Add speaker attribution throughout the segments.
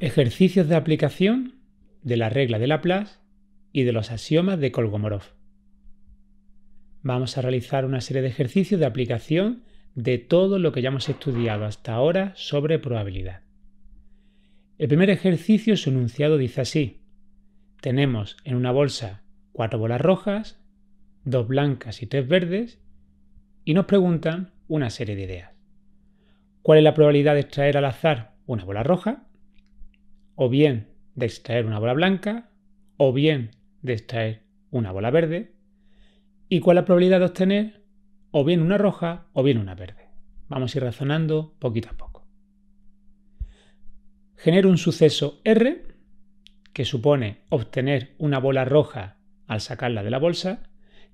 Speaker 1: Ejercicios de aplicación de la regla de Laplace y de los axiomas de Kolmogorov. Vamos a realizar una serie de ejercicios de aplicación de todo lo que ya hemos estudiado hasta ahora sobre probabilidad. El primer ejercicio, su enunciado dice así: tenemos en una bolsa 4 bolas rojas, 2 blancas y 3 verdes, y nos preguntan una serie de ideas. ¿Cuál es la probabilidad de extraer al azar una bola roja? O bien de extraer una bola blanca, o bien de extraer una bola verde. ¿Y cuál es la probabilidad de obtener o bien una roja o bien una verde? Vamos a ir razonando poquito a poco. Genero un suceso R, que supone obtener una bola roja al sacarla de la bolsa,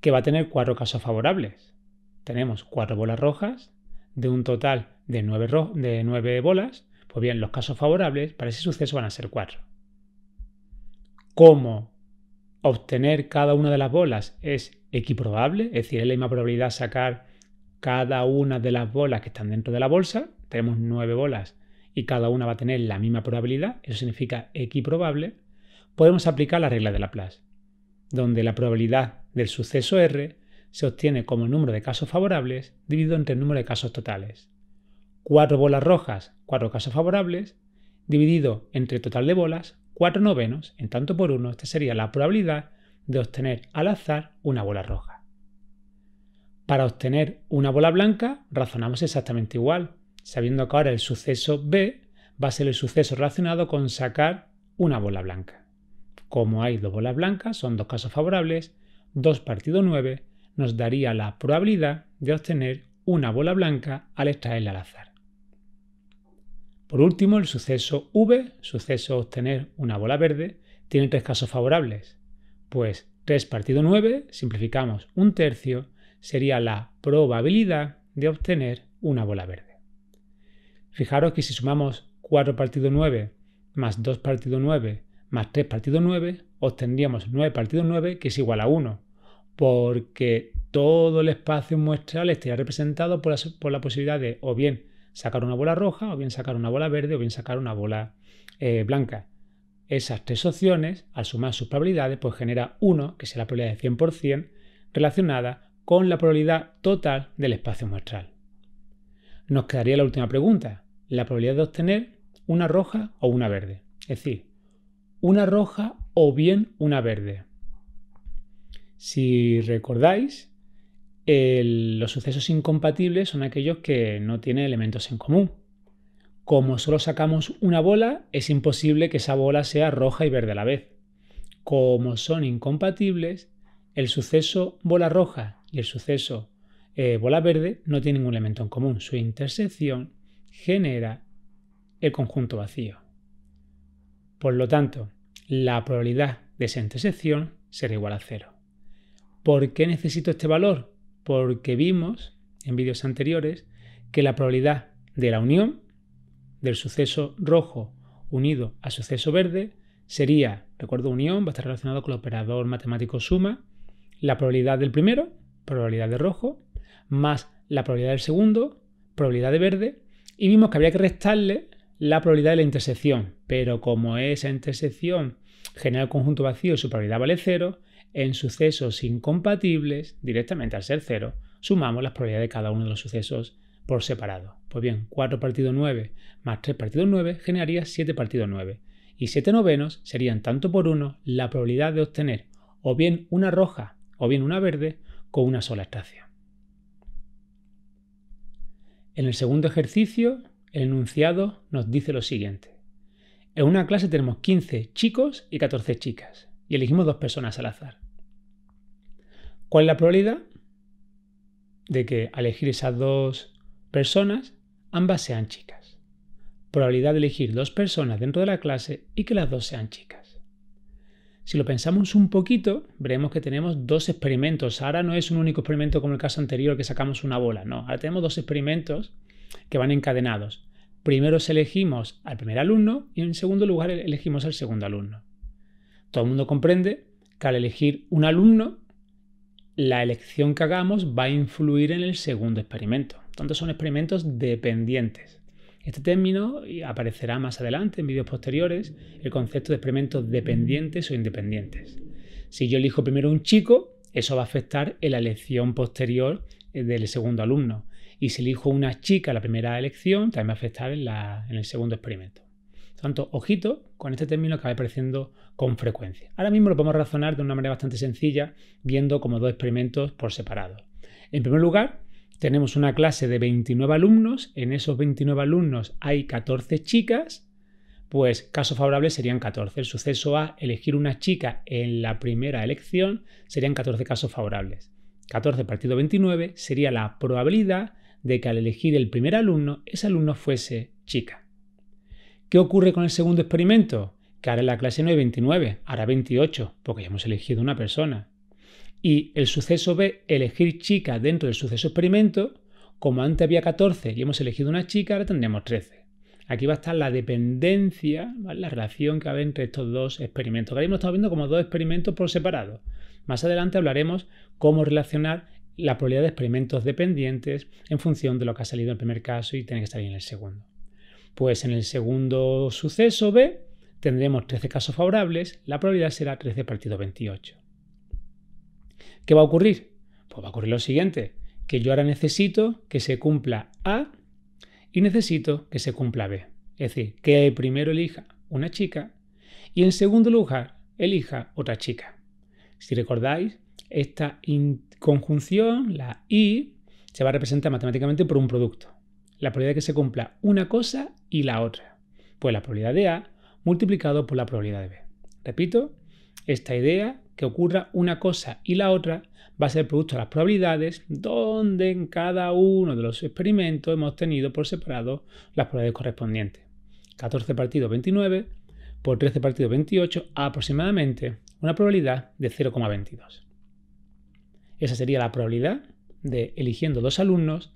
Speaker 1: que va a tener 4 casos favorables. Tenemos 4 bolas rojas de un total de 9 bolas. Pues bien, los casos favorables para ese suceso van a ser 4. Como obtener cada una de las bolas es equiprobable, es decir, es la misma probabilidad sacar cada una de las bolas que están dentro de la bolsa, tenemos 9 bolas y cada una va a tener la misma probabilidad, eso significa equiprobable, podemos aplicar la regla de Laplace, donde la probabilidad del suceso R se obtiene como número de casos favorables dividido entre el número de casos totales. 4 bolas rojas, 4 casos favorables, dividido entre el total de bolas, 4 novenos, en tanto por 1, esta sería la probabilidad de obtener al azar una bola roja. Para obtener una bola blanca, razonamos exactamente igual, sabiendo que ahora el suceso B va a ser el suceso relacionado con sacar una bola blanca. Como hay 2 bolas blancas, son 2 casos favorables, 2 partido 9 nos daría la probabilidad de obtener una bola blanca al extraerla al azar. Por último, el suceso V, suceso obtener una bola verde, tiene 3 casos favorables. Pues 3 partido 9, simplificamos 1/3, sería la probabilidad de obtener una bola verde. Fijaros que si sumamos 4 partido 9 más 2 partido 9 más 3 partido 9, obtendríamos 9 partido 9, que es igual a 1, porque todo el espacio muestral estaría representado por la posibilidad de o bien sacar una bola roja, o bien sacar una bola verde, o bien sacar una bola blanca. Esas 3 opciones, al sumar sus probabilidades, pues genera 1, que es la probabilidad de 100%, relacionada con la probabilidad total del espacio muestral. Nos quedaría la última pregunta, la probabilidad de obtener una roja o una verde. Es decir, una roja o bien una verde. Si recordáis, los sucesos incompatibles son aquellos que no tienen elementos en común. Como solo sacamos una bola, es imposible que esa bola sea roja y verde a la vez. Como son incompatibles, el suceso bola roja y el suceso bola verde no tienen ningún elemento en común. Su intersección genera el conjunto vacío. Por lo tanto, la probabilidad de esa intersección será igual a 0. ¿Por qué necesito este valor? Porque vimos en vídeos anteriores que la probabilidad de la unión del suceso rojo unido al suceso verde sería, recuerdo, unión va a estar relacionado con el operador matemático suma, la probabilidad del primero, probabilidad de rojo, más la probabilidad del segundo, probabilidad de verde, y vimos que había que restarle la probabilidad de la intersección, pero como esa intersección genera el conjunto vacío y su probabilidad vale 0, en sucesos incompatibles, directamente al ser 0, sumamos las probabilidades de cada uno de los sucesos por separado. Pues bien, 4 partido 9 más 3 partido 9 generaría 7 partido 9. Y 7 novenos serían tanto por 1 la probabilidad de obtener o bien una roja o bien una verde con una sola extracción. En el segundo ejercicio, el enunciado nos dice lo siguiente. En una clase tenemos 15 chicos y 14 chicas y elegimos 2 personas al azar. ¿Cuál es la probabilidad de que al elegir esas 2 personas, ambas sean chicas? Probabilidad de elegir 2 personas dentro de la clase y que las 2 sean chicas. Si lo pensamos un poquito, veremos que tenemos 2 experimentos. Ahora no es un único experimento como el caso anterior que sacamos una bola, no. Ahora tenemos 2 experimentos que van encadenados. Primero elegimos al primer alumno y en segundo lugar elegimos al segundo alumno. Todo el mundo comprende que al elegir un alumno, la elección que hagamos va a influir en el segundo experimento. Entonces son experimentos dependientes. Este término aparecerá más adelante en vídeos posteriores, el concepto de experimentos dependientes o independientes. Si yo elijo primero un chico, eso va a afectar en la elección posterior del segundo alumno. Y si elijo una chica en la primera elección, también va a afectar en el segundo experimento. Por tanto, ojito con este término que va apareciendo con frecuencia. Ahora mismo lo podemos razonar de una manera bastante sencilla, viendo como dos experimentos por separado. En primer lugar, tenemos una clase de 29 alumnos. En esos 29 alumnos hay 14 chicas. Pues casos favorables serían 14. El suceso A, elegir una chica en la primera elección, serían 14 casos favorables. 14 partido 29 sería la probabilidad de que al elegir el primer alumno, ese alumno fuese chica. ¿Qué ocurre con el segundo experimento? Que ahora en la clase no hay 29, ahora 28, porque ya hemos elegido una persona. Y el suceso B, elegir chica dentro del suceso experimento, como antes había 14 y hemos elegido una chica, ahora tendríamos 13. Aquí va a estar la dependencia, ¿vale? La relación que va a haber entre estos dos experimentos. Ahora mismo estamos viendo como dos experimentos por separado. Más adelante hablaremos cómo relacionar la probabilidad de experimentos dependientes en función de lo que ha salido en el primer caso y tiene que estar ahí en el segundo. Pues en el segundo suceso B tendremos 13 casos favorables, la probabilidad será 13 partido 28. ¿Qué va a ocurrir? Pues va a ocurrir lo siguiente, que yo ahora necesito que se cumpla A y necesito que se cumpla B. Es decir, que primero elija una chica y en segundo lugar elija otra chica. Si recordáis, esta conjunción, la I, se va a representar matemáticamente por un producto. La probabilidad de que se cumpla una cosa y la otra. Pues la probabilidad de A multiplicado por la probabilidad de B. Repito, esta idea que ocurra una cosa y la otra va a ser el producto de las probabilidades, donde en cada uno de los experimentos hemos tenido por separado las probabilidades correspondientes. 14 partido 29 por 13 partido 28, aproximadamente una probabilidad de 0,22. Esa sería la probabilidad de, eligiendo dos alumnos,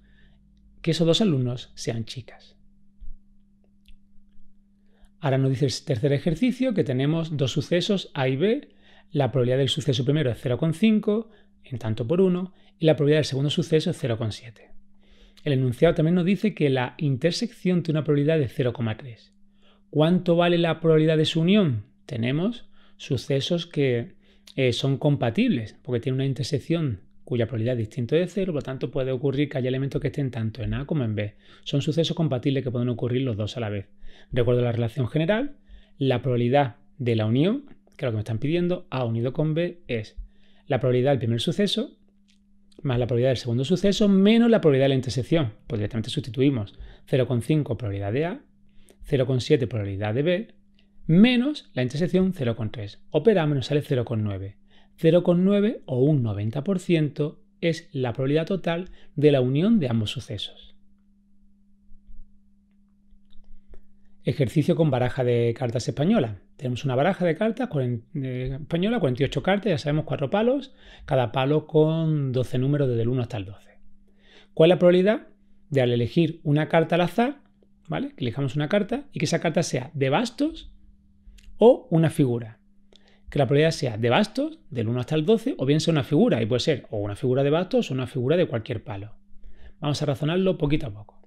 Speaker 1: que esos dos alumnos sean chicas. Ahora nos dice el tercer ejercicio que tenemos dos sucesos A y B. La probabilidad del suceso primero es 0,5 en tanto por 1 y la probabilidad del segundo suceso es 0,7. El enunciado también nos dice que la intersección tiene una probabilidad de 0,3. ¿Cuánto vale la probabilidad de su unión? Tenemos sucesos que son compatibles porque tienen una intersección cuya probabilidad es distinta de 0, por lo tanto puede ocurrir que haya elementos que estén tanto en A como en B. Son sucesos compatibles que pueden ocurrir los dos a la vez. Recuerdo la relación general, la probabilidad de la unión, que es lo que me están pidiendo, A unido con B, es la probabilidad del primer suceso más la probabilidad del segundo suceso menos la probabilidad de la intersección. Pues directamente sustituimos 0,5 probabilidad de A, 0,7 probabilidad de B, menos la intersección 0,3. Operamos y nos sale 0,9. 0,9 o un 90% es la probabilidad total de la unión de ambos sucesos. Ejercicio con baraja de cartas española. Tenemos una baraja de cartas española, 48 cartas, ya sabemos 4 palos, cada palo con 12 números desde el 1 hasta el 12. ¿Cuál es la probabilidad de al elegir una carta al azar, ¿vale? Que elijamos una carta y que esa carta sea de bastos o una figura? Que la probabilidad sea de bastos, del 1 hasta el 12, o bien sea una figura, y puede ser o una figura de bastos o una figura de cualquier palo. Vamos a razonarlo poquito a poco.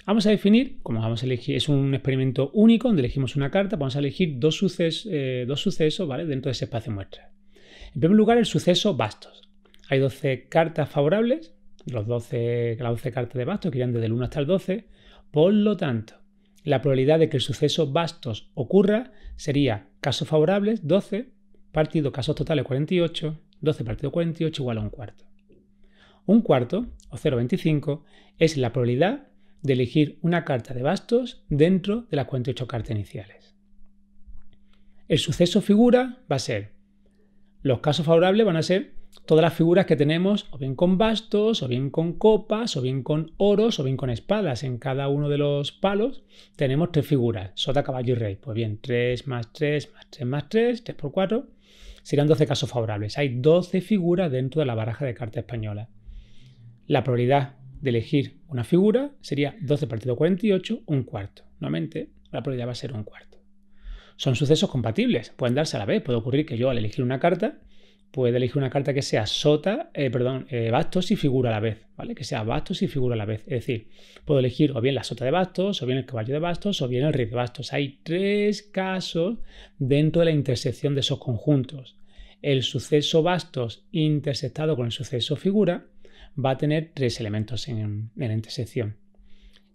Speaker 1: Vamos a definir, como vamos a elegir, es un experimento único donde elegimos una carta, vamos a elegir dos sucesos, ¿vale? Dentro de ese espacio muestra. En primer lugar, el suceso bastos. Hay 12 cartas favorables, las 12 cartas de bastos que irían desde el 1 hasta el 12, por lo tanto, la probabilidad de que el suceso bastos ocurra sería casos favorables 12, partido casos totales 48, 12 partido 48 igual a un cuarto. Un cuarto, o 0,25, es la probabilidad de elegir una carta de bastos dentro de las 48 cartas iniciales. El suceso figura va a ser, los casos favorables van a ser todas las figuras que tenemos o bien con bastos, o bien con copas, o bien con oros, o bien con espadas. En cada uno de los palos tenemos 3 figuras, sota, caballo y rey. Pues bien, 3 más 3 más 3 más 3, 3 por 4, serían 12 casos favorables. Hay 12 figuras dentro de la baraja de cartas española. La probabilidad de elegir una figura sería 12 partido 48, un cuarto. Nuevamente, la probabilidad va a ser un cuarto. Son sucesos compatibles, pueden darse a la vez. Puede ocurrir que yo al elegir una carta puede elegir una carta que sea bastos y figura a la vez, ¿vale? Que sea bastos y figura a la vez. Es decir, puedo elegir o bien la sota de bastos, o bien el caballo de bastos, o bien el rey de bastos. Hay 3 casos dentro de la intersección de esos conjuntos. El suceso bastos intersectado con el suceso figura va a tener 3 elementos en la intersección.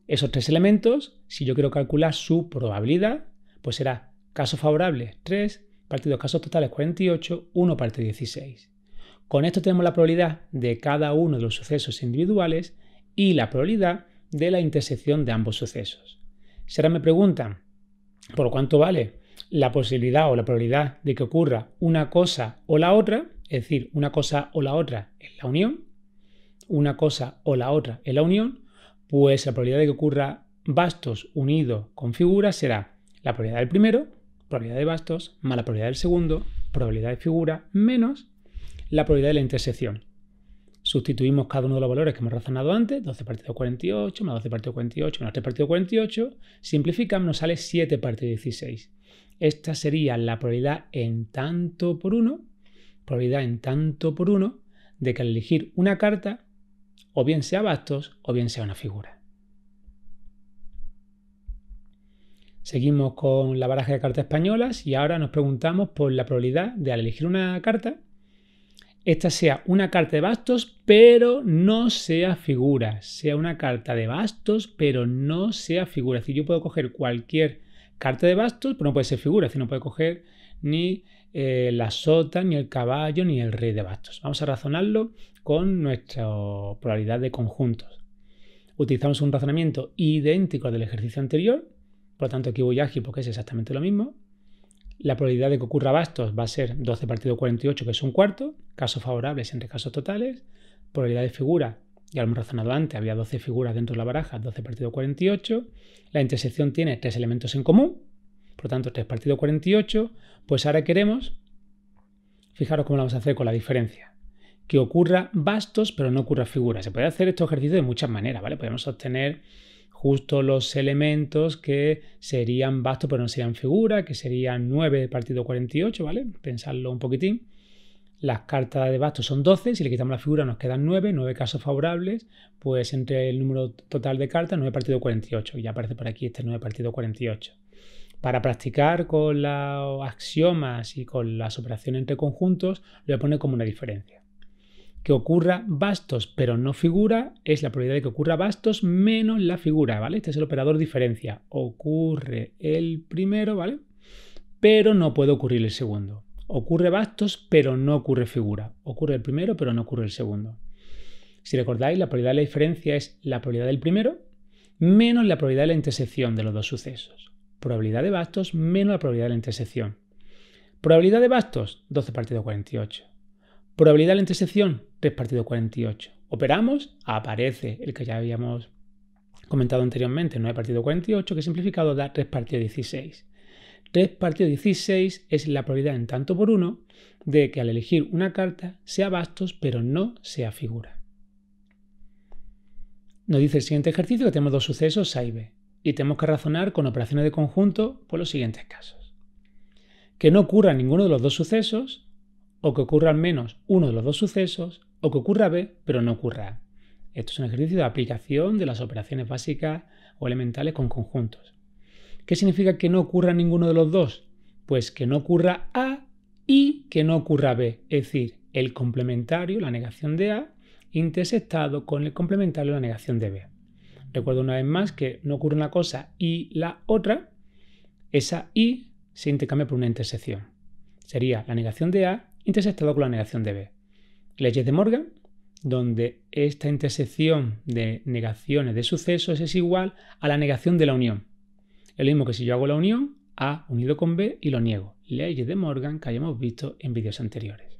Speaker 1: Esos 3 elementos, si yo quiero calcular su probabilidad, pues será caso favorable 3, partido casos totales 48, 1 partido 16. Con esto tenemos la probabilidad de cada uno de los sucesos individuales y la probabilidad de la intersección de ambos sucesos. Si ahora me preguntan por cuánto vale la posibilidad o la probabilidad de que ocurra una cosa o la otra, es decir, una cosa o la otra en la unión, una cosa o la otra en la unión, pues la probabilidad de que ocurra bastos unido con figura será la probabilidad del primero, probabilidad de bastos, más la probabilidad del segundo, probabilidad de figura, menos la probabilidad de la intersección. Sustituimos cada uno de los valores que hemos razonado antes, 12 partido 48, más 12 partido 48, menos 3 partido 48, simplificamos, nos sale 7 partido 16. Esta sería la probabilidad en tanto por uno de que al elegir una carta, o bien sea bastos o bien sea una figura. Seguimos con la baraja de cartas españolas y ahora nos preguntamos por la probabilidad de al elegir una carta, esta sea una carta de bastos pero no sea figura. Sea una carta de bastos pero no sea figura. Es decir, yo puedo coger cualquier carta de bastos pero no puede ser figura. Es decir, no puede coger ni la sota, ni el caballo, ni el rey de bastos. Vamos a razonarlo con nuestra probabilidad de conjuntos. Utilizamos un razonamiento idéntico al del ejercicio anterior. Por lo tanto, aquí voy ágil porque es exactamente lo mismo. La probabilidad de que ocurra bastos va a ser 12 partido 48, que es un cuarto. Casos favorables entre casos totales. Probabilidad de figura, ya lo hemos razonado antes, había 12 figuras dentro de la baraja, 12 partido 48. La intersección tiene 3 elementos en común. Por lo tanto, 3 partido 48. Pues ahora queremos, fijaros cómo lo vamos a hacer con la diferencia. Que ocurra bastos, pero no ocurra figura. Se puede hacer este ejercicio de muchas maneras, ¿vale? Podemos obtener justo los elementos que serían bastos pero no serían figura, que serían 9 partido 48, ¿vale? Pensarlo un poquitín. Las cartas de bastos son 12, si le quitamos la figura nos quedan 9 casos favorables, pues entre el número total de cartas 9 partido 48, y ya aparece por aquí este 9 partido 48. Para practicar con los axiomas y con las operaciones entre conjuntos, lo voy a poner como una diferencia. Que ocurra bastos pero no figura es la probabilidad de que ocurra bastos menos la figura, ¿vale? Este es el operador diferencia. Ocurre el primero, ¿vale? Pero no puede ocurrir el segundo. Ocurre bastos pero no ocurre figura. Ocurre el primero pero no ocurre el segundo. Si recordáis, la probabilidad de la diferencia es la probabilidad del primero menos la probabilidad de la intersección de los dos sucesos. Probabilidad de bastos menos la probabilidad de la intersección. Probabilidad de bastos, 12 partido 48. Probabilidad de la intersección, 3 partido 48. Operamos, aparece el que ya habíamos comentado anteriormente, 9 partido 48, que simplificado da 3 partido 16. 3 partido 16 es la probabilidad en tanto por uno de que al elegir una carta sea bastos pero no sea figura. Nos dice el siguiente ejercicio que tenemos dos sucesos A y B y tenemos que razonar con operaciones de conjunto por los siguientes casos. Que no ocurra ninguno de los dos sucesos, o que ocurra al menos uno de los dos sucesos, o que ocurra B, pero no ocurra A. Esto es un ejercicio de aplicación de las operaciones básicas o elementales con conjuntos. ¿Qué significa que no ocurra ninguno de los dos? Pues que no ocurra A y que no ocurra B. Es decir, el complementario, la negación de A, intersectado con el complementario, la negación de B. Recuerdo una vez más que no ocurre una cosa y la otra, esa y se intercambia por una intersección. Sería la negación de A intersectado con la negación de B. Leyes de Morgan, donde esta intersección de negaciones de sucesos es igual a la negación de la unión. Es lo mismo que si yo hago la unión, A unido con B y lo niego. Leyes de Morgan que hayamos visto en vídeos anteriores.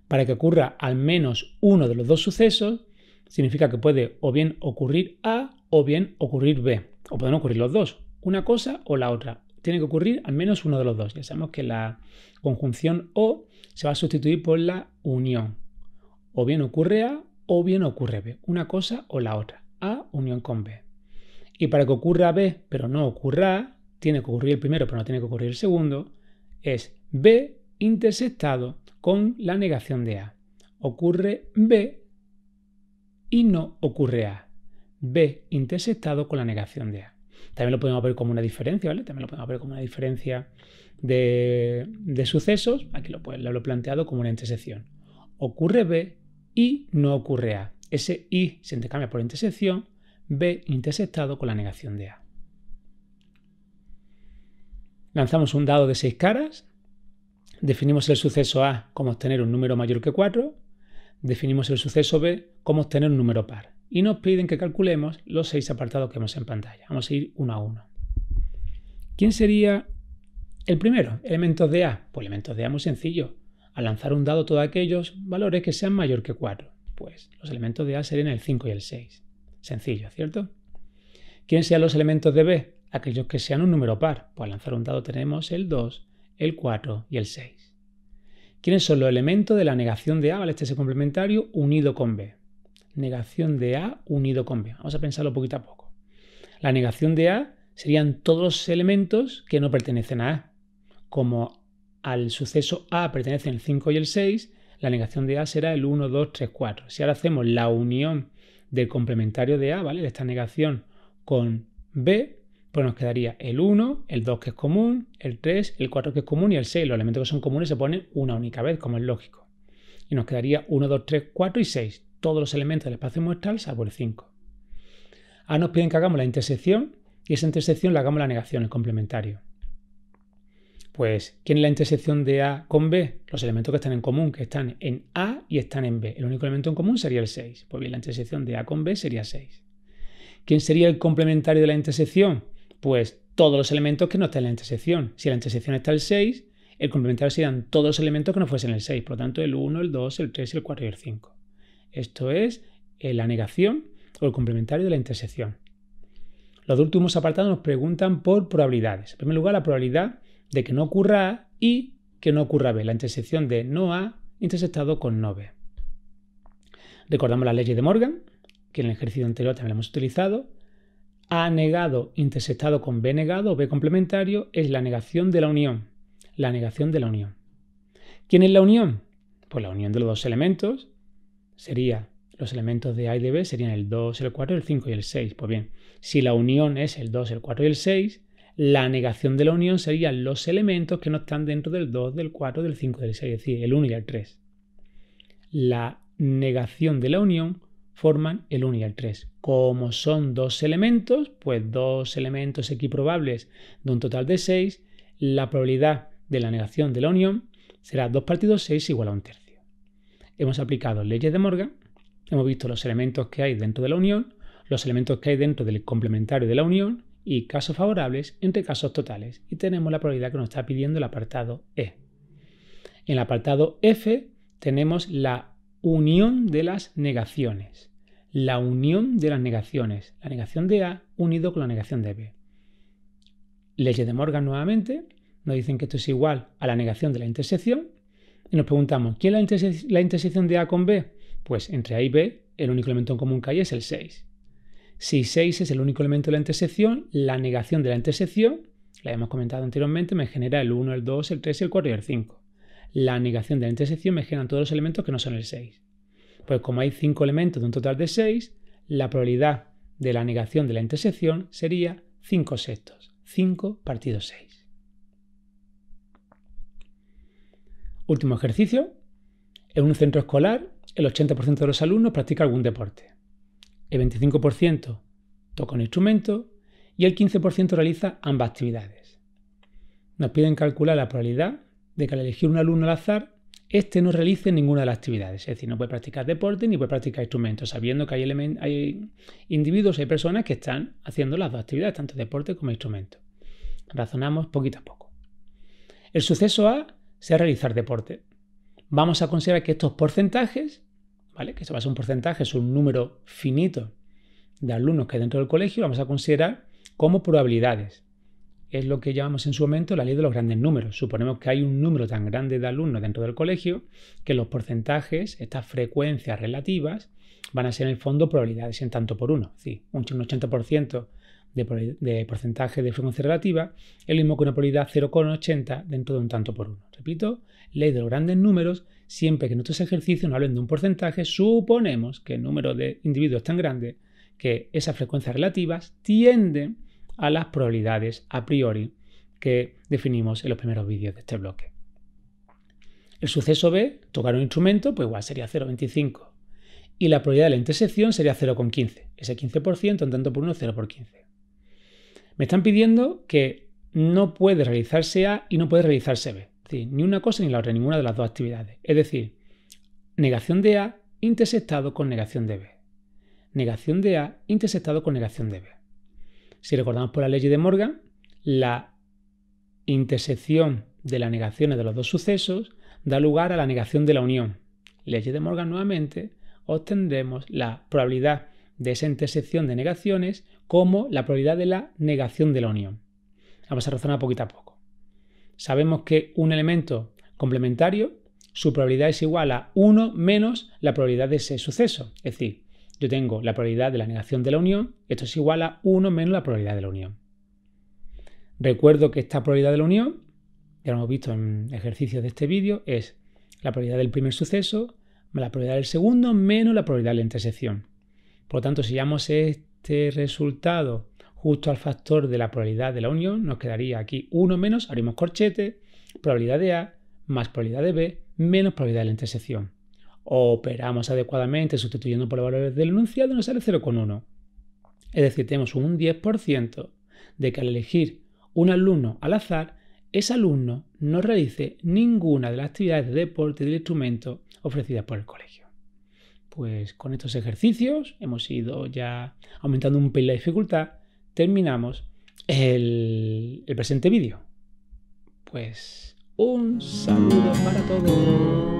Speaker 1: Para que ocurra al menos uno de los dos sucesos, significa que puede o bien ocurrir A o bien ocurrir B. O pueden ocurrir los dos, una cosa o la otra. Tiene que ocurrir al menos uno de los dos. Ya sabemos que la conjunción O se va a sustituir por la unión. O bien ocurre A o bien ocurre B. Una cosa o la otra. A unión con B. Y para que ocurra B pero no ocurra A, tiene que ocurrir el primero pero no tiene que ocurrir el segundo, es B intersectado con la negación de A. Ocurre B y no ocurre A. B intersectado con la negación de A. También lo podemos ver como una diferencia, ¿vale? También lo podemos ver como una diferencia de sucesos. Aquí lo he planteado como una intersección. Ocurre B y no ocurre A. Ese y se intercambia por intersección, B intersectado con la negación de A. Lanzamos un dado de 6 caras, definimos el suceso A como obtener un número mayor que 4, definimos el suceso B como obtener un número par y nos piden que calculemos los 6 apartados que vemos en pantalla. Vamos a ir uno a uno. ¿Quién sería el primero? Elementos de A. Pues elementos de A muy sencillo. Al lanzar un dado todos aquellos valores que sean mayor que 4. Pues los elementos de A serían el 5 y el 6. Sencillo, ¿cierto? ¿Quiénes sean los elementos de B? Aquellos que sean un número par. Pues al lanzar un dado tenemos el 2, el 4 y el 6. ¿Quiénes son los elementos de la negación de A? ¿Vale? Este es el complementario unido con B. Negación de A unido con B. Vamos a pensarlo poquito a poco. La negación de A serían todos los elementos que no pertenecen a A. Como al suceso A pertenecen el 5 y el 6, la negación de A será el 1, 2, 3, 4. Si ahora hacemos la unión del complementario de A, ¿vale? De esta negación con B, pues nos quedaría el 1, el 2 que es común, el 3, el 4 que es común y el 6. Los elementos que son comunes se ponen una única vez, como es lógico. Y nos quedaría 1, 2, 3, 4 y 6. Todos los elementos del espacio muestral salvo el 5. Ahora nos piden que hagamos la intersección y esa intersección la hagamos la negación, el complementario. Pues, ¿quién es la intersección de A con B? Los elementos que están en común, que están en A y están en B. El único elemento en común sería el 6. Pues bien, la intersección de A con B sería 6. ¿Quién sería el complementario de la intersección? Pues todos los elementos que no están en la intersección. Si en la intersección está el 6, el complementario serían todos los elementos que no fuesen el 6. Por lo tanto, el 1, el 2, el 3, el 4 y el 5. Esto es la negación o el complementario de la intersección. Los dos últimos apartados nos preguntan por probabilidades. En primer lugar, la probabilidad de que no ocurra A y que no ocurra B. La intersección de no A intersectado con no B. Recordamos las leyes de Morgan, que en el ejercicio anterior también la hemos utilizado. A negado intersectado con B negado o B complementario es la negación de la unión. La negación de la unión. ¿Quién es la unión? Pues la unión de los dos elementos sería, los elementos de A y de B serían el 2, el 4, el 5 y el 6. Pues bien, si la unión es el 2, el 4 y el 6, la negación de la unión serían los elementos que no están dentro del 2, del 4, del 5 y del 6, es decir, el 1 y el 3. La negación de la unión forman el 1 y el 3. Como son dos elementos, pues dos elementos equiprobables de un total de 6, la probabilidad de la negación de la unión será 2 partido 6 igual a 1/3. Hemos aplicado leyes de Morgan, hemos visto los elementos que hay dentro de la unión, los elementos que hay dentro del complementario de la unión y casos favorables entre casos totales. Y tenemos la probabilidad que nos está pidiendo el apartado E. En el apartado F tenemos la unión de las negaciones. La unión de las negaciones. La negación de A unido con la negación de B. Leyes de Morgan nuevamente nos dicen que esto es igual a la negación de la intersección. Y nos preguntamos, ¿qué es la intersección de A con B? Pues entre A y B, el único elemento en común que hay es el 6. Si 6 es el único elemento de la intersección, la negación de la intersección, la hemos comentado anteriormente, me genera el 1, el 2, el 3, el 4 y el 5. La negación de la intersección me generan todos los elementos que no son el 6. Pues como hay 5 elementos de un total de 6, la probabilidad de la negación de la intersección sería 5/6. 5 partido 6. Último ejercicio. En un centro escolar, el 80% de los alumnos practica algún deporte. El 25% toca un instrumento y el 15% realiza ambas actividades. Nos piden calcular la probabilidad de que al elegir un alumno al azar, este no realice ninguna de las actividades. Es decir, no puede practicar deporte ni puede practicar instrumentos, sabiendo que hay individuos, hay personas que están haciendo las dos actividades, tanto deporte como instrumento. Razonamos poquito a poco. El suceso A sea realizar deporte. Vamos a considerar que estos porcentajes, ¿vale? Que esto va a ser un porcentaje, es un número finito de alumnos que hay dentro del colegio, lo vamos a considerar como probabilidades. Es lo que llamamos en su momento la ley de los grandes números. Suponemos que hay un número tan grande de alumnos dentro del colegio que los porcentajes, estas frecuencias relativas, van a ser en el fondo probabilidades en tanto por uno. Es decir, un 80% de porcentaje de frecuencia relativa es lo mismo que una probabilidad 0,80 dentro de un tanto por uno. Repito, ley de los grandes números, siempre que nuestros ejercicios nos hablen de un porcentaje, suponemos que el número de individuos es tan grande que esas frecuencias relativas tienden a las probabilidades a priori que definimos en los primeros vídeos de este bloque. El suceso B, tocar un instrumento, pues igual sería 0,25. Y la probabilidad de la intersección sería 0,15. Ese 15% en tanto por 1, 0 por 15. Me están pidiendo que no puede realizarse A y no puede realizarse B. Es decir, ni una cosa ni la otra, ninguna de las dos actividades. Es decir, negación de A intersectado con negación de B. Negación de A intersectado con negación de B. Si recordamos por la ley de Morgan, la intersección de las negaciones de los dos sucesos da lugar a la negación de la unión. Ley de Morgan nuevamente, obtendremos la probabilidad de esa intersección de negaciones como la probabilidad de la negación de la unión. Vamos a razonar poquito a poco. Sabemos que un elemento complementario, su probabilidad es igual a 1 menos la probabilidad de ese suceso. Es decir, yo tengo la probabilidad de la negación de la unión, esto es igual a 1 menos la probabilidad de la unión. Recuerdo que esta probabilidad de la unión, ya lo hemos visto en ejercicios de este vídeo, es la probabilidad del primer suceso más la probabilidad del segundo menos la probabilidad de la intersección. Por lo tanto, si llevamos este resultado justo al factor de la probabilidad de la unión, nos quedaría aquí 1 menos, abrimos corchete, probabilidad de A más probabilidad de B menos probabilidad de la intersección. Operamos adecuadamente sustituyendo por los valores del enunciado y nos sale 0,1. Es decir, tenemos un 10% de que al elegir un alumno al azar, ese alumno no realice ninguna de las actividades de deporte del instrumento ofrecidas por el colegio. Pues con estos ejercicios hemos ido ya aumentando un pelín la dificultad. Terminamos el presente vídeo. Pues un saludo para todos.